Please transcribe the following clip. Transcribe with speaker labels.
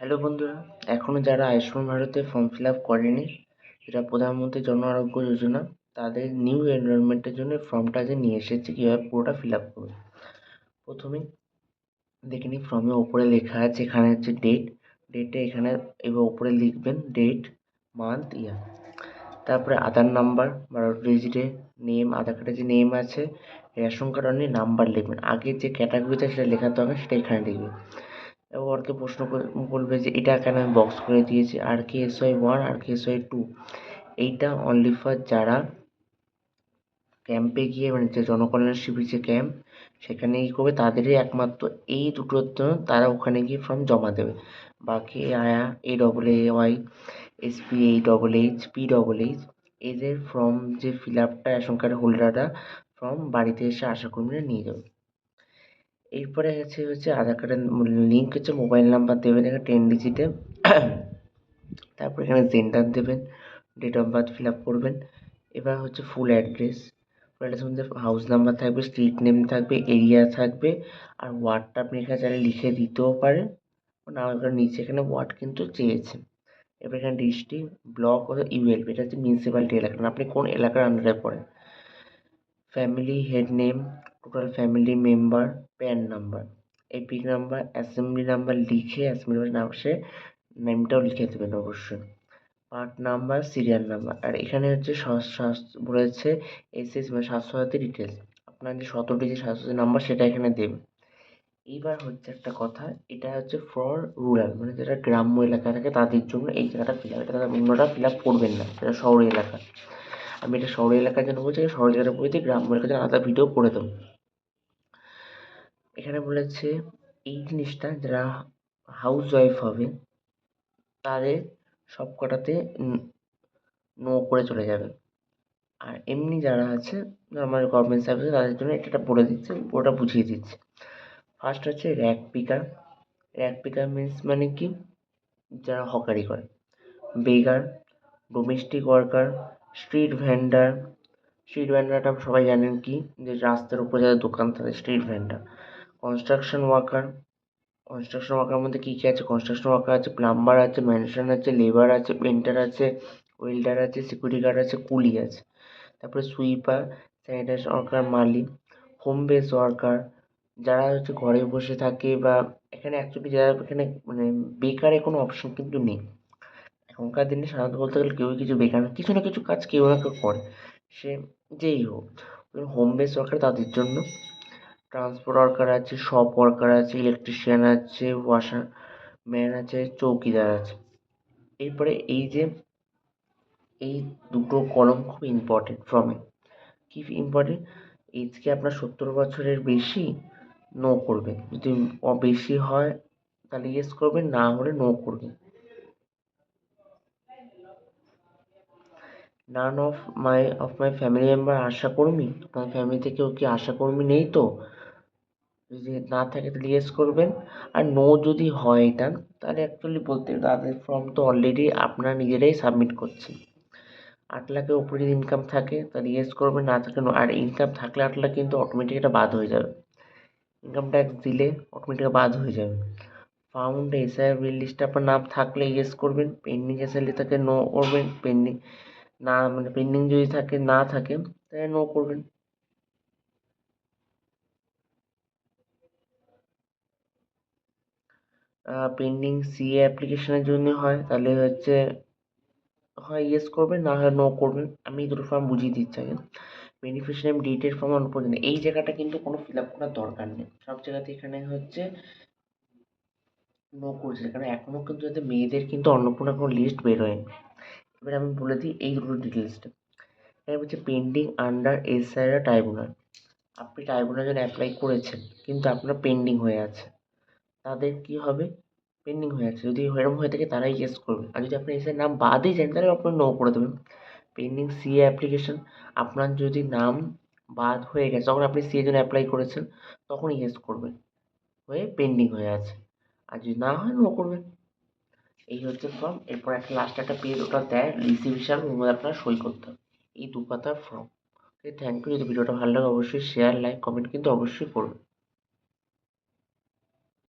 Speaker 1: Hello বন্ধুরা, এখনও যারা আয়ুষ্মান ভারতে ফর্ম ফিল আপ করেনি, যেটা প্রধানমন্ত্রী জন আরোগ্য যোজনা, তাদের নিউ এনরোলমেন্টের জন্য ফর্মটা যে নিয়ে এসেছে কীভাবে পুরোটা ফিল আপ করবে। প্রথমেই দেখে নিই, ফর্মে ওপরে লেখা আছে, এখানে হচ্ছে ডেটে এখানে এবার ওপরে লিখবেন ডেট, মান্থ, ইয়ার। তারপরে আধার নাম্বার বা রেজিডেন্ট নেম, আধার কার্ডে যে নেম আছে, রেশন কার্ড অনুযায়ী নাম্বার লিখবেন। আগে যে ক্যাটাগরিতে সেটা লেখাতে হবে সেটা এখানে লিখবেন। এবং ওকে প্রশ্ন বলবে যে এটা কেন আমি বক্স করে দিয়েছি, আর কে এস ওয়াই 1 আর কে এস ওয়াই 2, এইটা অনলি ফর যারা ক্যাম্পে গিয়ে, মানে যে জনকল্যাণ শিবির যে ক্যাম্প সেখানে ই করবে তাদেরই একমাত্র এই দুটোর জন্য তারা ওখানে গিয়ে ফর্ম জমা দেবে। বাকি আয়া, A double A Y, S P এই double H, P double H, এদের ফর্ম যে ফিল আপটা রেশন কার্ড হোল্ডাররা ফর্ম বাড়িতে এসে আশাকর্মীরা নিয়ে যাবে। এরপরে হচ্ছে আধার কার্ডের লিঙ্ক হচ্ছে মোবাইল নাম্বার দেবেন এখানে 10 ডিজিটে। তারপর এখানে জেন্ডার দেবেন, date of birth fill up করবেন। এবার হচ্ছে ফুল অ্যাড্রেস মধ্যে হাউস নাম্বার থাকবে, স্ট্রিট নেম থাকবে, এরিয়া থাকবে, আর ওয়ার্ডটা আপনি এখানে চাইলে লিখে দিতেও পারেন, না এবার নিচে এখানে ওয়ার্ড কিন্তু চেয়েছে। এবার এখানে ডিস্ট্রিক্ট, ব্লক ও ইউএলপি, এটা হচ্ছে মিউনিসিপ্যালিটি এলাকা, আপনি কোন এলাকার আন্ডারে পড়েন। Family head name, total family member, pan number, epic number, assembly number লিখে অ্যাসেম্বলি নাম সে নেমটাও লিখে দেবেন অবশ্যই। পার্ট নাম্বার, সিরিয়াল নাম্বার, আর এখানে হচ্ছে বলেছে এসএস মানে স্বাস্থ্যসাথী ডিটেলস, আপনার যে 17টি যে স্বাস্থ্যসাথী নাম্বার সেটা এখানে দেবেন। এইবার হচ্ছে একটা কথা, এটা হচ্ছে ফর রুরাল, মানে যারা গ্রাম্য এলাকা থাকে তাদের জন্য এই জায়গাটা ফিল আপ, এটা তারা অন্যটা ফিল আপ করবেন না, সেটা শহর এলাকা। আমি এটা শহর এলাকার জন্য বলছি, শহর এলাকার বলতে গ্রাম্য এলাকার জন্য আলাদা ভিডিও করে দেবো। এখানে বলেছে এই জিনিসটা যারা হাউস ওয়াইফ হবে তাদের সব কটাতে নো করে চলে যাবে। আর এমনি যারা আছে নর্মাল গভর্নমেন্ট সার্ভিসে তাদের জন্য এটা বলে দিচ্ছে, পুরোটা বুঝিয়ে দিচ্ছে। ফার্স্ট হচ্ছে rag picker. Rag picker means মানে কি, যারা হকারি করে। Beggar, domestic worker, street vendor. Street ভেন্ডারটা সবাই জানেন কি, যে রাস্তার উপর যাদের দোকান থাকে street vendor. Construction worker, construction worker মধ্যে কী কী আছে, কনস্ট্রাকশন ওয়ার্কার আছে, প্লাম্বার আছে, ম্যানসন আছে, লেবার আছে, পেন্টার আছে, ওয়েল্ডার আছে, সিকিউরিটি গার্ড আছে, কুলি আছে। তারপরে সুইপার, স্যানিটাইজ ওয়ার্কার, মালি, হোম বেস ওয়ার্কার, যারা হচ্ছে ঘরে বসে থাকে, বা এখানে অ্যাকচুয়ালি যারা এখানে মানে বেকারের কোনো অপশন কিন্তু নেই। এখনকার দিনে সাধারণত বলতে গেলে কেউই কিছু বেকার না, কিছু না কিছু কাজ কেউ না কেউ করে, সে যেই হোক। হোম বেস ওয়ার্কার তাদের জন্য। ট্রান্সপোর্ট ওয়ার্কার আছে, শপ ওয়ার্কার আছে, ইলেকট্রিশিয়ান আছে, ওয়াশার ম্যান আছে, চৌকিদার আছে। এরপরে এই দুটো কলম খুব ইম্পর্টেন্ট ফর্মে। কি ইম্পর্টেন্ট, এজকে আপনার 70 বছরের বেশি, নো করবেন। যদি বেশি হয় তাহলে ইয়েস করবেন, না হলে নো করবেন। None of my family member আশাকর্মী, আপনার ফ্যামিলিতে কেউ কি আশাকর্মী নেই তো, যদি না থাকে তাহলে ইয়েস করবেন। আর নো যদি হয় এটা, তাহলে অ্যাকচুয়ালি বলতে তাদের ফর্ম তো অলরেডি আপনারা নিজেরাই সাবমিট করছেন। 8 লাখের উপরে যদি ইনকাম থাকে তাহলে ইয়েস করবেন, না থাকে নো। আর ইনকাম থাকলে 8 লাখ কিন্তু অটোমেটিক এটা বাদ হয়ে যাবে, ইনকাম ট্যাক্স দিলে অটোমেটিক বাদ হয়ে যাবে। ফাউন্ড এসআইআর বিল লিস্টে আপনার নাম থাকলে ইয়েস করবেন, পেন্ডিং এসআইআর থাকে নো করবেন, পেন্ডিং না মানে পেন্ডিং যদি থাকে না থাকে তাহলে নো করবেন। পেন্ডিং সিএ অ্যাপ্লিকেশনের জন্য হয় তাহলে হচ্ছে হয় ইয়েস করবেন, না হয় নো করবেন। আমি এই দুটো ফর্ম বুঝিয়ে দিচ্ছি আগে। বেনিফিশিয়ারি ডিটেল ফর্ম অনুমোদন, এই জায়গাটা কিন্তু কোনো ফিল আপ করার দরকার নেই, সব জায়গাতে এখানে হচ্ছে নো করছে, কারণ এখনও কিন্তু যাতে মেয়েদের কিন্তু অন্নপূর্ণা কোনো লিস্ট বেরোয়নি। এবার আমি বলে দিই এই দুটো ডিটেলসটা। এবার হচ্ছে পেন্ডিং আন্ডার এসআইআর ট্রাইব্যুনাল, আপনি ট্রাইব্যুনালের জন্য অ্যাপ্লাই করেছেন কিন্তু আপনার পেন্ডিং হয়ে আছে, তাদের কি হবে, পেন্ডিং হয়ে আছে যদি এরকম হয়ে থাকে তারাই ইয়েস করবে। আর যদি আপনি এসআইআর নাম বাদই যান তাহলে আপনার নো করে দেবেন। পেন্ডিং সিএ অ্যাপ্লিকেশন, আপনার যদি নাম বাদ হয়ে গেছে তখন আপনি সিএর জন্য অ্যাপ্লাই করেছেন তখন ইয়েস করবেন, হয়ে পেন্ডিং হয়ে আছে। আর যদি না হয় নো করবেন। এই হচ্ছে ফর্ম। এরপর একটা লাস্টে একটা পেজ ওটা দেয় রিসিভ হিসাবে, ওর মধ্যে আপনার সই করতে হবে। এই 2 পাতার ফর্ম। Okay, thank you. যদি ভিডিওটা ভালো লাগে অবশ্যই শেয়ার, লাইক, কমেন্ট কিন্তু অবশ্যই করবেন।